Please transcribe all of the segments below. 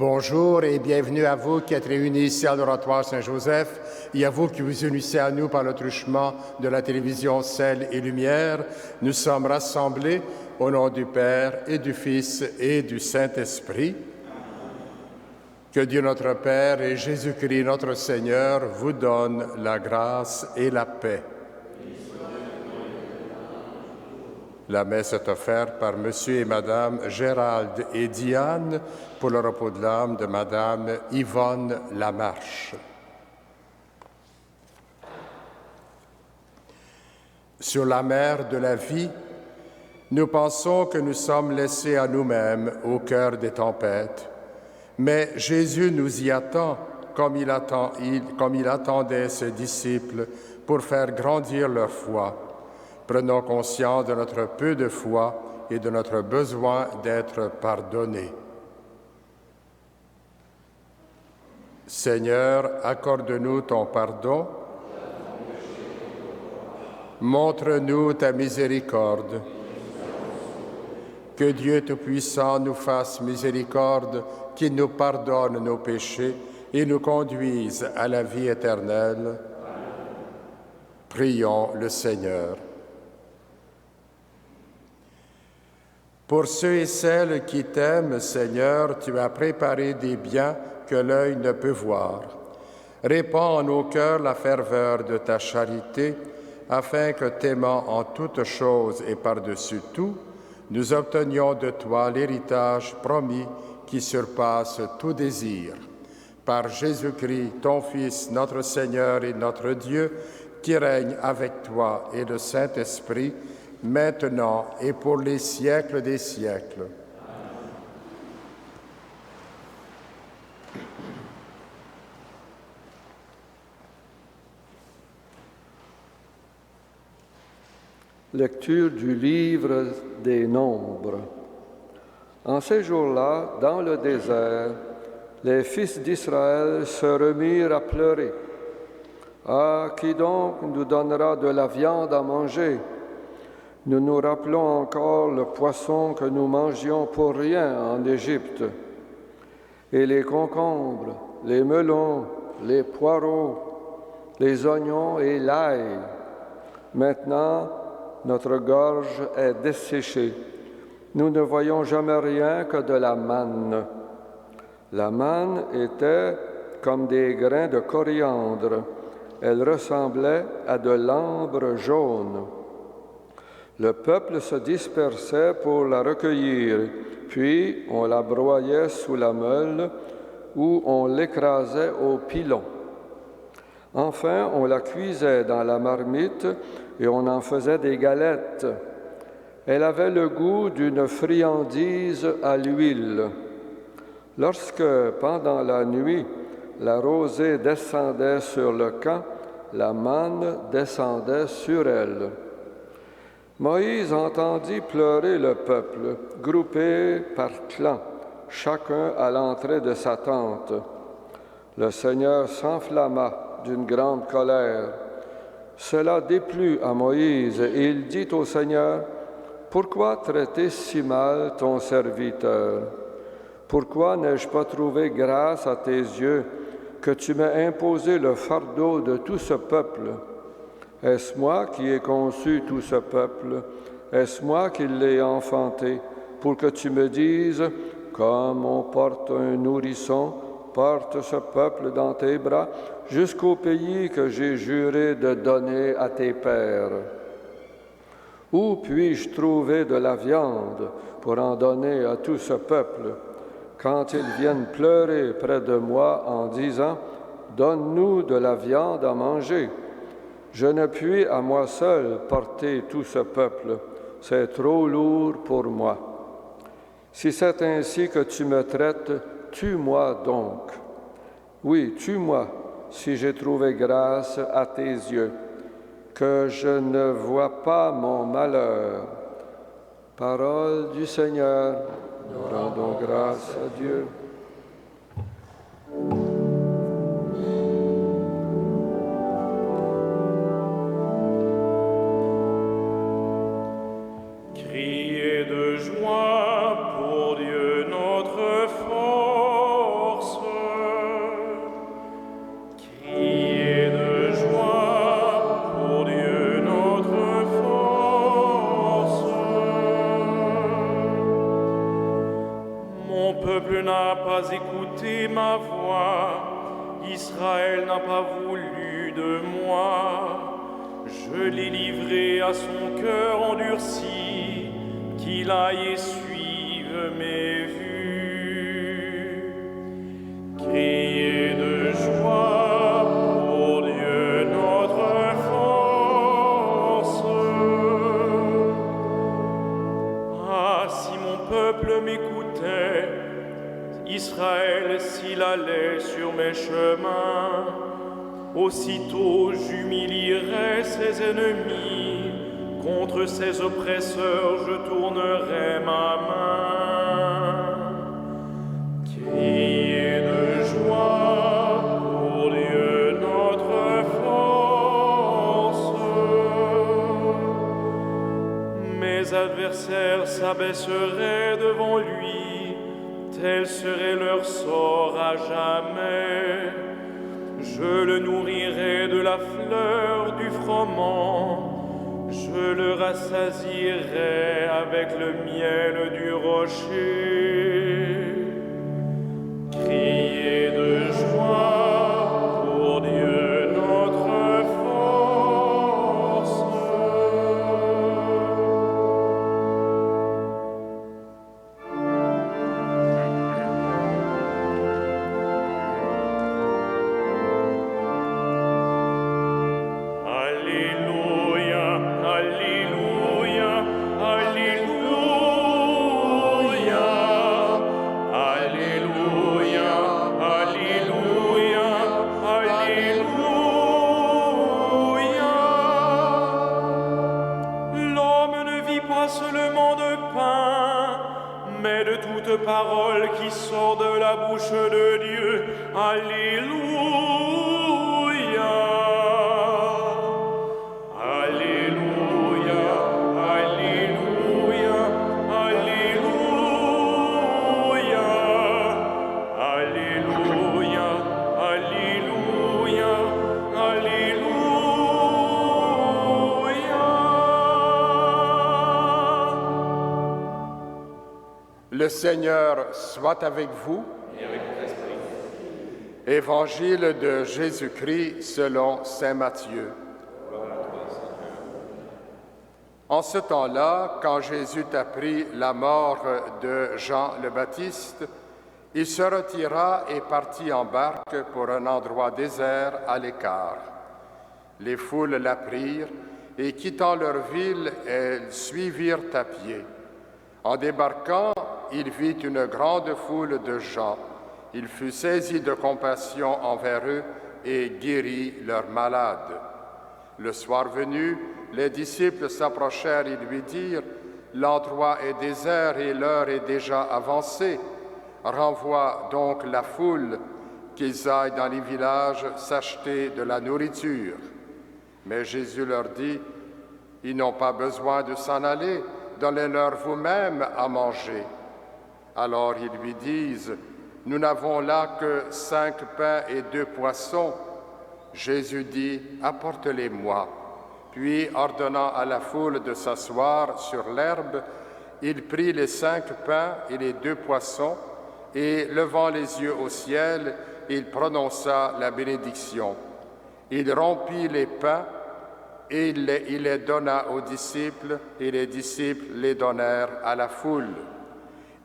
Bonjour et bienvenue à vous qui êtes réunis ici à l'Oratoire Saint-Joseph et à vous qui vous unissez à nous par le truchement de la télévision Sel et Lumière. Nous sommes rassemblés au nom du Père et du Fils et du Saint-Esprit. Que Dieu notre Père et Jésus-Christ notre Seigneur vous donnent la grâce et la paix. La messe est offerte par Monsieur et Madame Gérald et Diane pour le repos de l'âme de Madame Yvonne Lamarche. Sur la mer de la vie, nous pensons que nous sommes laissés à nous-mêmes au cœur des tempêtes. Mais Jésus nous y attend comme il attendait ses disciples pour faire grandir leur foi. Prenons conscience de notre peu de foi et de notre besoin d'être pardonnés. Seigneur, accorde-nous ton pardon. Montre-nous ta miséricorde. Que Dieu Tout-Puissant nous fasse miséricorde, qu'il nous pardonne nos péchés et nous conduise à la vie éternelle. Prions le Seigneur. Pour ceux et celles qui t'aiment, Seigneur, tu as préparé des biens que l'œil ne peut voir. Répands en nos cœurs la ferveur de ta charité, afin que, t'aimant en toutes choses et par-dessus tout, nous obtenions de toi l'héritage promis qui surpasse tout désir. Par Jésus-Christ, ton Fils, notre Seigneur et notre Dieu, qui règne avec toi et le Saint-Esprit, maintenant et pour les siècles des siècles. Lecture du livre des Nombres. En ces jours-là, dans le désert, les fils d'Israël se remirent à pleurer. « Ah, qui donc nous donnera de la viande à manger? Nous nous rappelons encore le poisson que nous mangions pour rien en Égypte, et les concombres, les melons, les poireaux, les oignons et l'ail. Maintenant, notre gorge est desséchée. Nous ne voyons jamais rien que de la manne. La manne était comme des grains de coriandre. Elle ressemblait à de l'ambre jaune. Le peuple se dispersait pour la recueillir, puis on la broyait sous la meule ou on l'écrasait au pilon. Enfin, on la cuisait dans la marmite et on en faisait des galettes. Elle avait le goût d'une friandise à l'huile. Lorsque, pendant la nuit, la rosée descendait sur le camp, la manne descendait sur elle. Moïse entendit pleurer le peuple, groupé par clans, chacun à l'entrée de sa tente. Le Seigneur s'enflamma d'une grande colère. Cela déplut à Moïse et il dit au Seigneur, « Pourquoi traiter si mal ton serviteur? Pourquoi n'ai-je pas trouvé grâce à tes yeux que tu m'aies imposé le fardeau de tout ce peuple? Est-ce moi qui ai conçu tout ce peuple? Est-ce moi qui l'ai enfanté pour que tu me dises, comme on porte un nourrisson, porte ce peuple dans tes bras jusqu'au pays que j'ai juré de donner à tes pères? Où puis-je trouver de la viande pour en donner à tout ce peuple quand ils viennent pleurer près de moi en disant, donne-nous de la viande à manger? Je ne puis à moi seul porter tout ce peuple, c'est trop lourd pour moi. Si c'est ainsi que tu me traites, tue-moi donc. Oui, tue-moi si j'ai trouvé grâce à tes yeux, que je ne vois pas mon malheur. Parole du Seigneur, nous rendons grâce à Dieu. Criez de joie pour Dieu notre fort. n'a pas écouté ma voix, Israël n'a pas voulu de moi. Je l'ai livré à son cœur endurci, qu'il aille et suive mes vues. Criez de joie pour Dieu notre force. Ah, si mon peuple m'écoutait, Israël s'il allait sur mes chemins, aussitôt j'humilierai ses ennemis, contre ses oppresseurs je tournerai ma main. Criez de joie pour Dieu notre force. Mes adversaires s'abaisseraient devant lui, tel serait leur sort à jamais. Je le nourrirai de la fleur du froment, je le rassasierai avec le miel du rocher. Criez de joie pour Dieu notre force. Parole qui sort de la bouche de Dieu. Alléluia. Alléluia. Alléluia. Alléluia. Alléluia. Alléluia. Alléluia. Le Seigneur soit avec vous. Et avec votre esprit. Évangile de Jésus-Christ selon saint Matthieu. En ce temps-là, quand Jésus apprit la mort de Jean le Baptiste, il se retira et partit en barque pour un endroit désert à l'écart. Les foules l'apprirent et, quittant leur ville, elles suivirent à pied. En débarquant, il vit une grande foule de gens. Il fut saisi de compassion envers eux et guérit leurs malades. Le soir venu, les disciples s'approchèrent et lui dirent : « L'endroit est désert et l'heure est déjà avancée. Renvoie donc la foule, qu'ils aillent dans les villages s'acheter de la nourriture. » Mais Jésus leur dit : « Ils n'ont pas besoin de s'en aller. Donnez-leur vous-même à manger. » Alors ils lui disent : « Nous n'avons là que 5 pains et 2 poissons. » Jésus dit : « Apporte-les-moi. » Puis, ordonnant à la foule de s'asseoir sur l'herbe, il prit les 5 pains et les 2 poissons, et levant les yeux au ciel, il prononça la bénédiction. Il rompit les pains, et il les donna aux disciples, et les disciples les donnèrent à la foule.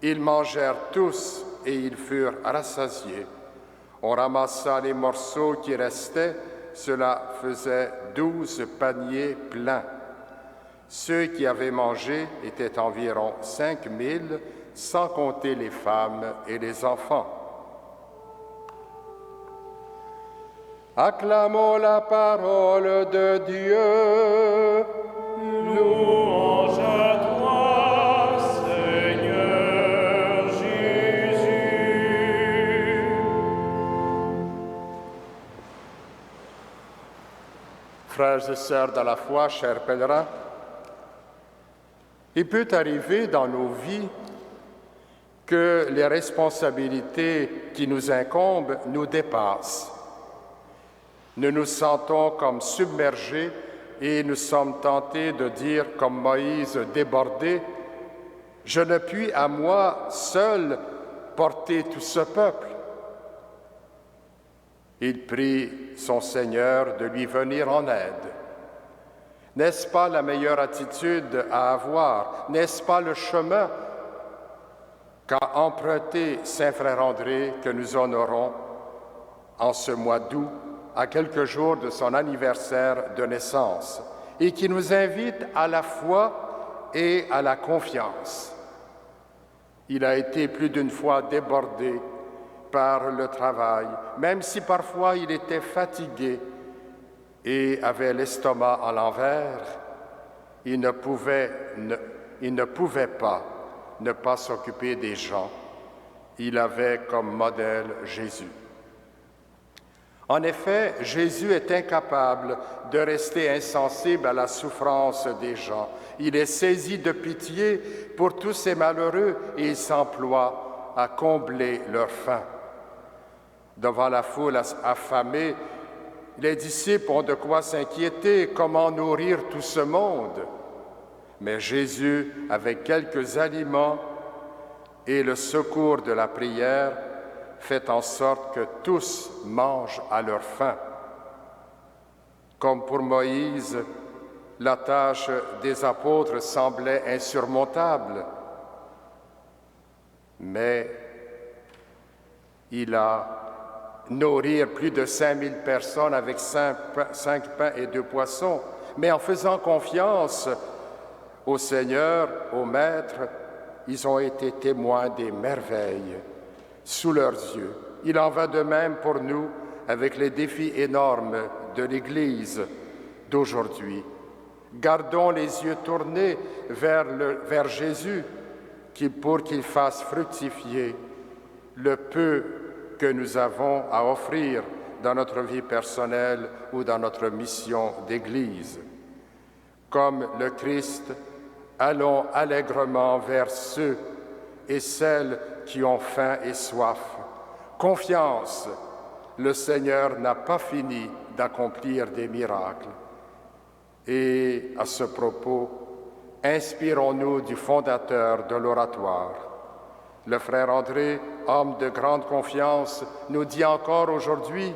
Ils mangèrent tous, et ils furent rassasiés. On ramassa les morceaux qui restaient, cela faisait 12 paniers pleins. Ceux qui avaient mangé étaient environ 5000, sans compter les femmes et les enfants. Acclamons la parole de Dieu. Louange à toi, Seigneur Jésus. Frères et sœurs dans la foi, chers pèlerins, il peut arriver dans nos vies que les responsabilités qui nous incombent nous dépassent. Nous nous sentons comme submergés et nous sommes tentés de dire, comme Moïse débordé : « Je ne puis à moi seul porter tout ce peuple. Il prie son Seigneur de lui venir en aide. N'est-ce pas la meilleure attitude à avoir? N'est-ce pas le chemin qu'a emprunté Saint Frère André que nous honorons en ce mois d'août, à quelques jours de son anniversaire de naissance, et qui nous invite à la foi et à la confiance? Il a été plus d'une fois débordé par le travail, même si parfois il était fatigué et avait l'estomac à l'envers, il ne pouvait pas ne pas s'occuper des gens. Il avait comme modèle Jésus. En effet, Jésus est incapable de rester insensible à la souffrance des gens. Il est saisi de pitié pour tous ces malheureux et il s'emploie à combler leur faim. Devant la foule affamée, les disciples ont de quoi s'inquiéter, comment nourrir tout ce monde. Mais Jésus, avec quelques aliments et le secours de la prière, fait en sorte que tous mangent à leur faim. Comme pour Moïse, la tâche des apôtres semblait insurmontable, mais il a nourrir plus de 5000 personnes avec 5 pains et 2 poissons. Mais en faisant confiance au Seigneur, au Maître, ils ont été témoins des merveilles sous leurs yeux. Il en va de même pour nous avec les défis énormes de l'Église d'aujourd'hui. Gardons les yeux tournés vers Jésus pour qu'il fasse fructifier le peu que nous avons à offrir dans notre vie personnelle ou dans notre mission d'Église. Comme le Christ, allons allègrement vers ceux et celles qui ont faim et soif. Confiance, le Seigneur n'a pas fini d'accomplir des miracles. Et à ce propos, inspirons-nous du fondateur de l'oratoire. Le frère André, homme de grande confiance, nous dit encore aujourd'hui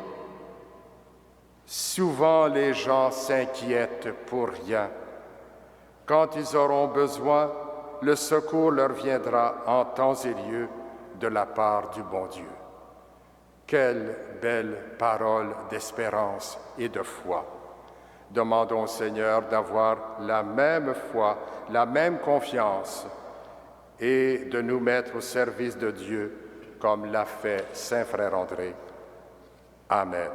« Souvent les gens s'inquiètent pour rien. Quand ils auront besoin, le secours leur viendra en temps et lieu de la part du bon Dieu. » Quelle belle parole d'espérance et de foi. Demandons au Seigneur d'avoir la même foi, la même confiance et de nous mettre au service de Dieu comme l'a fait Saint Frère André. Amen.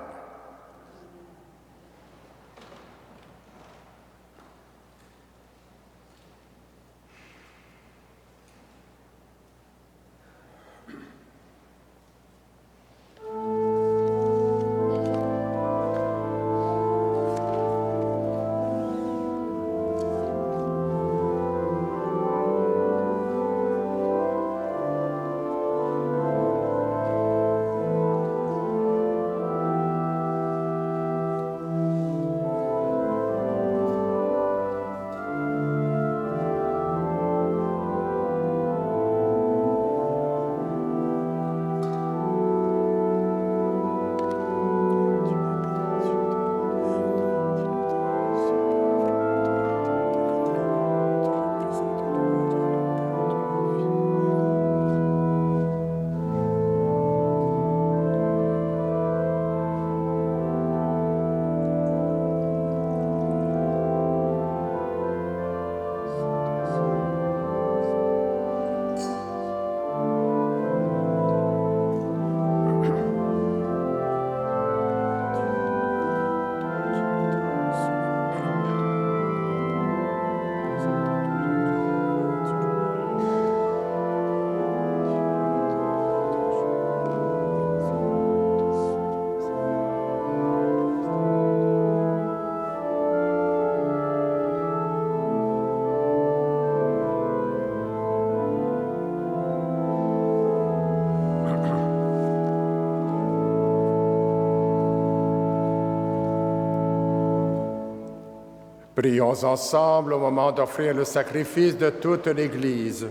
Prions ensemble au moment d'offrir le sacrifice de toute l'Église.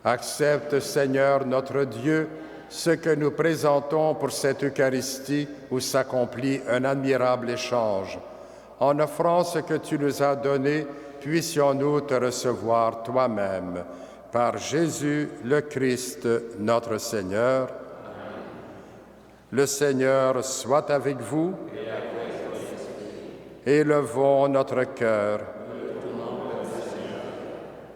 Accepte, Seigneur notre Dieu, ce que nous présentons pour cette Eucharistie où s'accomplit un admirable échange. En offrant ce que tu nous as donné, puissions-nous te recevoir toi-même. Par Jésus le Christ, notre Seigneur. Le Seigneur soit avec vous. Élevons notre cœur.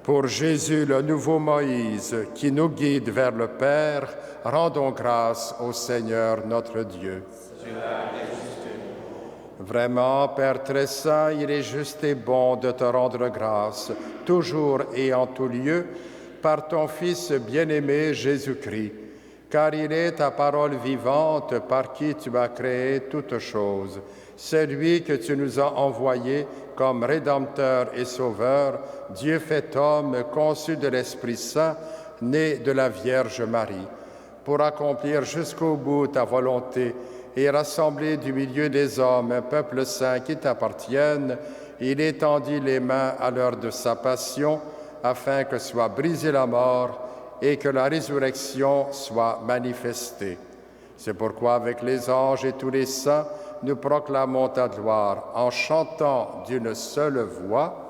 Pour Jésus, le nouveau Moïse, qui nous guide vers le Père, rendons grâce au Seigneur notre Dieu. Vraiment, Père très saint, il est juste et bon de te rendre grâce, toujours et en tout lieu, par ton Fils bien-aimé Jésus-Christ, car il est ta parole vivante par qui tu as créé toutes choses. C'est lui que tu nous as envoyé comme Rédempteur et Sauveur, Dieu fait homme, conçu de l'Esprit Saint, né de la Vierge Marie, pour accomplir jusqu'au bout ta volonté et rassembler du milieu des hommes un peuple saint qui t'appartienne. Il étendit les mains à l'heure de sa passion, afin que soit brisée la mort et que la résurrection soit manifestée. C'est pourquoi, avec les anges et tous les saints, nous proclamons ta gloire en chantant d'une seule voix.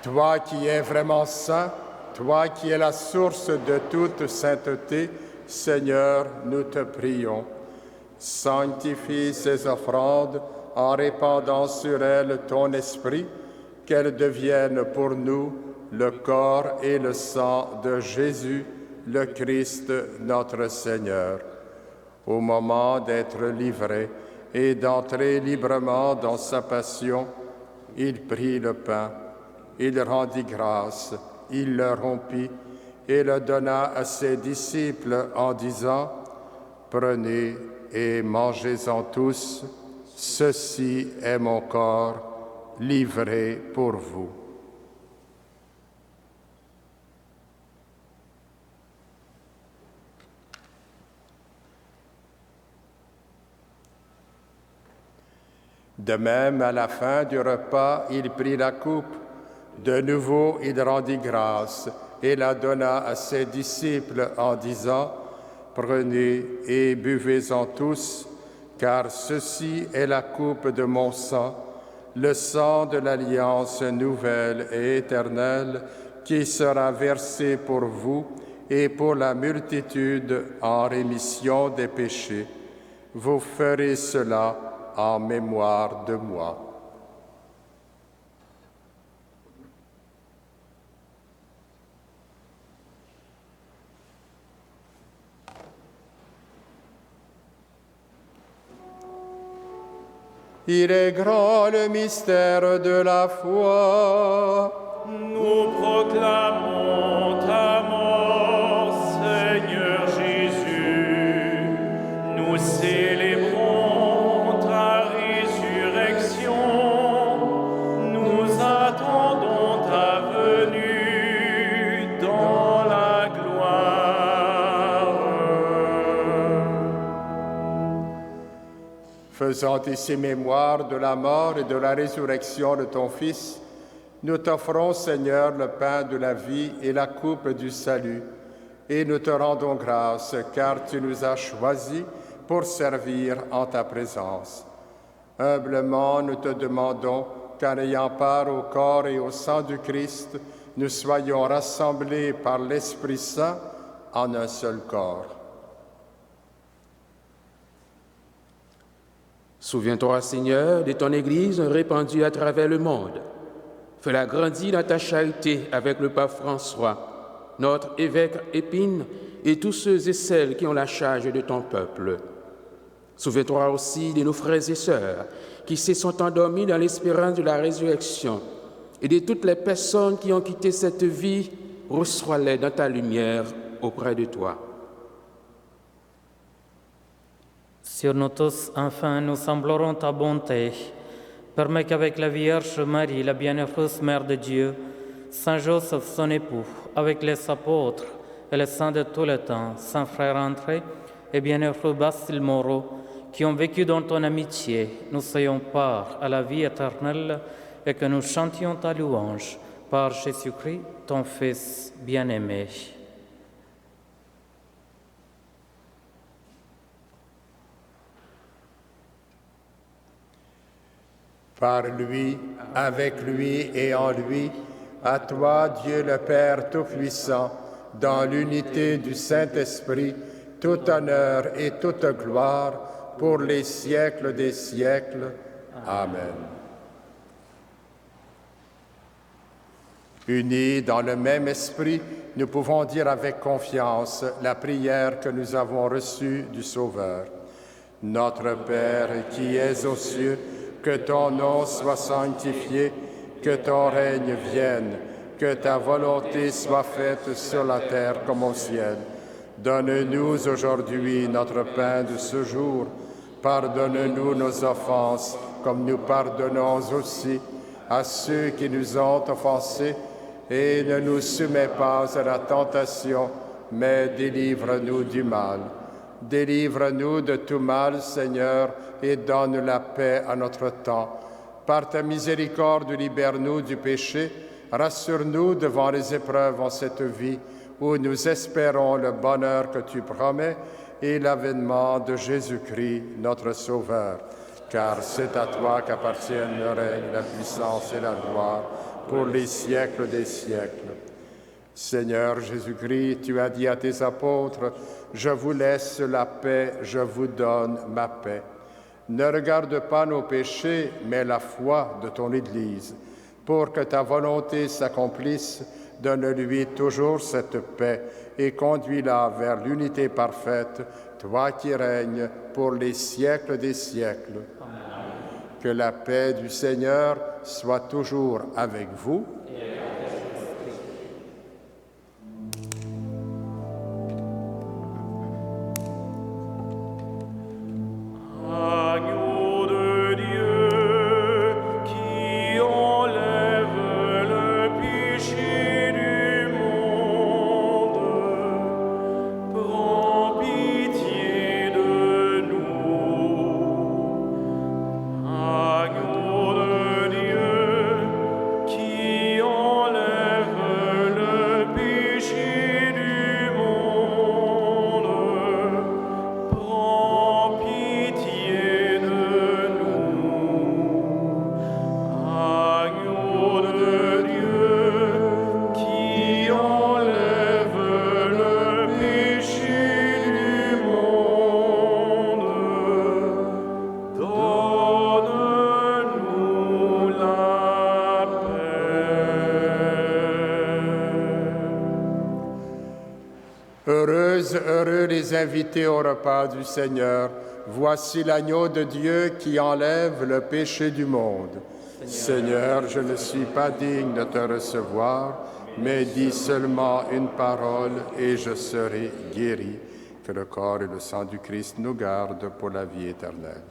Toi qui es vraiment saint, toi qui es la source de toute sainteté, Seigneur, nous te prions. Sanctifie ces offrandes en répandant sur elles ton esprit, qu'elles deviennent pour nous le corps et le sang de Jésus, le Christ, notre Seigneur. Au moment d'être livré et d'entrer librement dans sa passion, il prit le pain. Il rendit grâce, il le rompit et le donna à ses disciples en disant : « Prenez et mangez-en tous, ceci est mon corps livré pour vous. » De même, à la fin du repas, il prit la coupe. De nouveau, il rendit grâce et la donna à ses disciples en disant : « Prenez et buvez-en tous, car ceci est la coupe de mon sang, le sang de l'alliance nouvelle et éternelle, qui sera versé pour vous et pour la multitude en rémission des péchés. Vous ferez cela en mémoire de moi. » Il est grand le mystère de la foi. Nous proclamons ta mort, Seigneur Jésus. Nous célébrons ta résurrection. Nous attendons ta venue dans la gloire. Faisant ici mémoire de la mort et de la résurrection de ton Fils, nous t'offrons, Seigneur, le pain de la vie et la coupe du salut, et nous te rendons grâce, car tu nous as choisis pour servir en ta présence. Humblement, nous te demandons qu'en ayant part au corps et au sang du Christ, nous soyons rassemblés par l'Esprit Saint en un seul corps. Souviens-toi, Seigneur, de ton Église répandue à travers le monde. Fais-la grandir dans ta charité avec le pape François, notre évêque Épine et tous ceux et celles qui ont la charge de ton peuple. Souviens-toi aussi de nos frères et sœurs qui se sont endormis dans l'espérance de la résurrection et de toutes les personnes qui ont quitté cette vie, reçois-les dans ta lumière auprès de toi. Sur nous tous, enfin, nous implorons ta bonté. Permets qu'avec la Vierge Marie, la bienheureuse Mère de Dieu, Saint Joseph, son époux, avec les apôtres et les saints de tout le temps, Saint Frère André et bienheureux Basile Moreau, qui ont vécu dans ton amitié, nous ayons part à la vie éternelle et que nous chantions ta louange par Jésus-Christ, ton Fils bien-aimé. Par lui, avec lui et en lui, à toi, Dieu le Père Tout-Puissant, dans l'unité du Saint-Esprit, tout honneur et toute gloire pour les siècles des siècles. Amen. Unis dans le même esprit, nous pouvons dire avec confiance la prière que nous avons reçue du Sauveur. Notre Père qui es aux cieux, que ton nom soit sanctifié, que ton règne vienne, que ta volonté soit faite sur la terre comme au ciel. Donne-nous aujourd'hui notre pain de ce jour. Pardonne-nous nos offenses, comme nous pardonnons aussi à ceux qui nous ont offensés, et ne nous soumets pas à la tentation, mais délivre-nous du mal. Délivre-nous de tout mal, Seigneur, et donne la paix à notre temps. Par ta miséricorde, libère-nous du péché, rassure-nous devant les épreuves en cette vie, où nous espérons le bonheur que tu promets et l'avènement de Jésus-Christ, notre Sauveur. Car c'est à toi qu'appartiennent le règne, la puissance et la gloire, pour les siècles des siècles. Seigneur Jésus-Christ, tu as dit à tes apôtres, « Je vous laisse la paix, je vous donne ma paix. » Ne regarde pas nos péchés, mais la foi de ton Église. Pour que ta volonté s'accomplisse, donne-lui toujours cette paix et conduis-la vers l'unité parfaite, toi qui règnes pour les siècles des siècles. Amen. Que la paix du Seigneur soit toujours avec vous. Heureux les invités au repas du Seigneur. Voici l'agneau de Dieu qui enlève le péché du monde. Seigneur, je ne suis pas digne de te recevoir, mais dis seulement une parole et je serai guéri. Que le corps et le sang du Christ nous gardent pour la vie éternelle.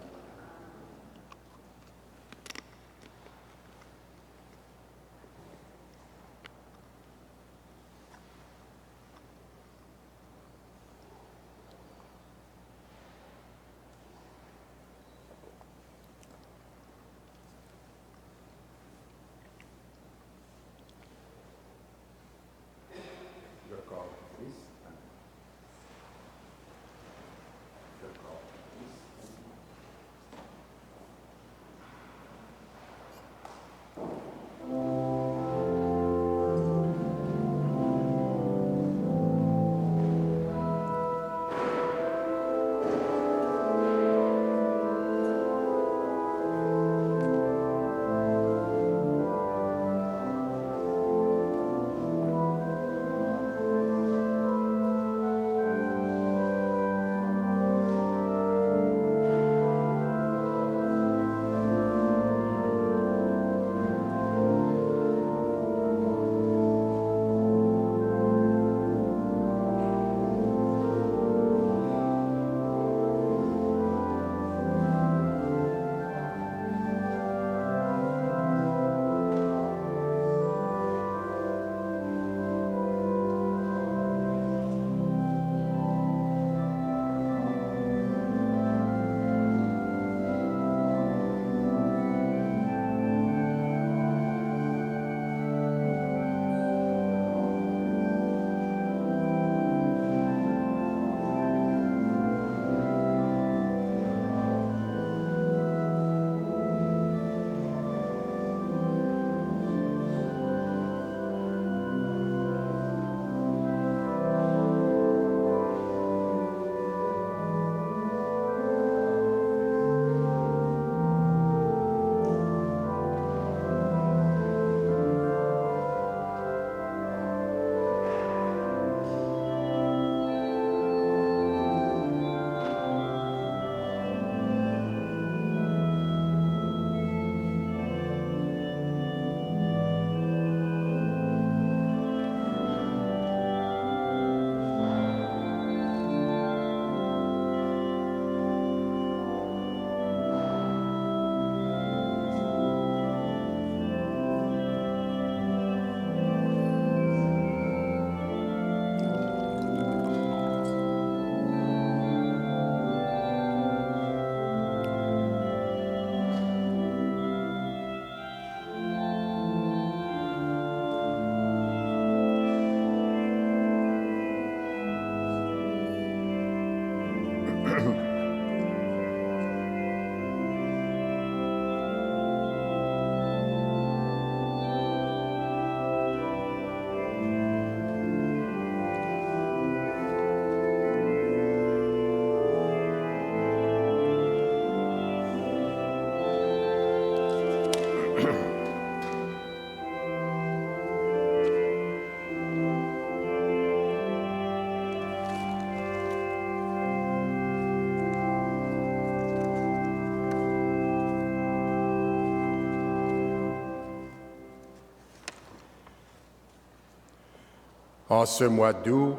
En ce mois d'août,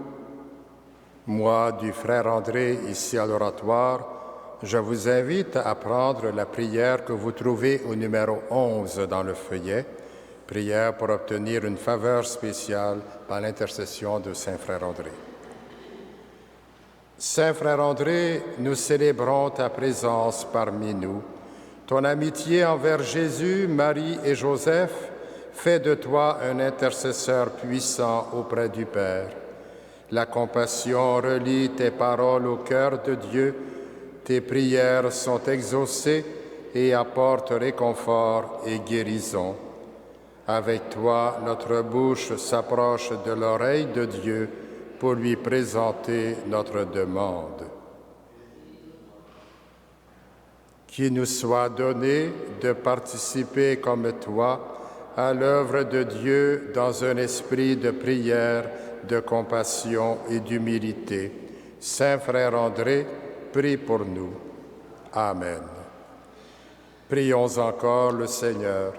mois du frère André ici à l'oratoire, je vous invite à prendre la prière que vous trouvez au numéro 11 dans le feuillet, prière pour obtenir une faveur spéciale par l'intercession de Saint Frère André. Saint Frère André, nous célébrons ta présence parmi nous. Ton amitié envers Jésus, Marie et Joseph fait de toi un intercesseur puissant auprès du Père. La compassion relie tes paroles au cœur de Dieu. Tes prières sont exaucées et apportent réconfort et guérison. Avec toi, notre bouche s'approche de l'oreille de Dieu pour lui présenter notre demande. Qu'il nous soit donné de participer comme toi à l'œuvre de Dieu dans un esprit de prière, de compassion et d'humilité. Saint Frère André, prie pour nous. Amen. Prions encore le Seigneur.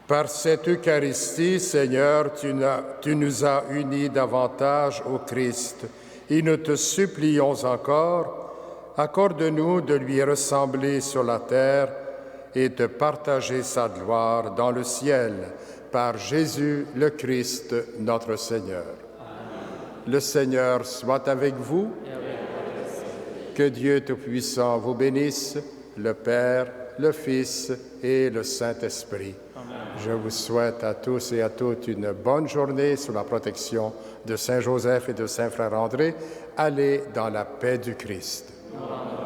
Par cette Eucharistie, Seigneur, tu nous as unis davantage au Christ et nous te supplions encore, accorde-nous de lui ressembler sur la terre et de partager sa gloire dans le ciel, par Jésus le Christ, notre Seigneur. Amen. Le Seigneur soit avec vous. Que Dieu Tout-Puissant vous bénisse, le Père, le Fils et le Saint-Esprit. Amen. Je vous souhaite à tous et à toutes une bonne journée sous la protection de Saint Joseph et de Saint Frère André. Allez dans la paix du Christ. Amen.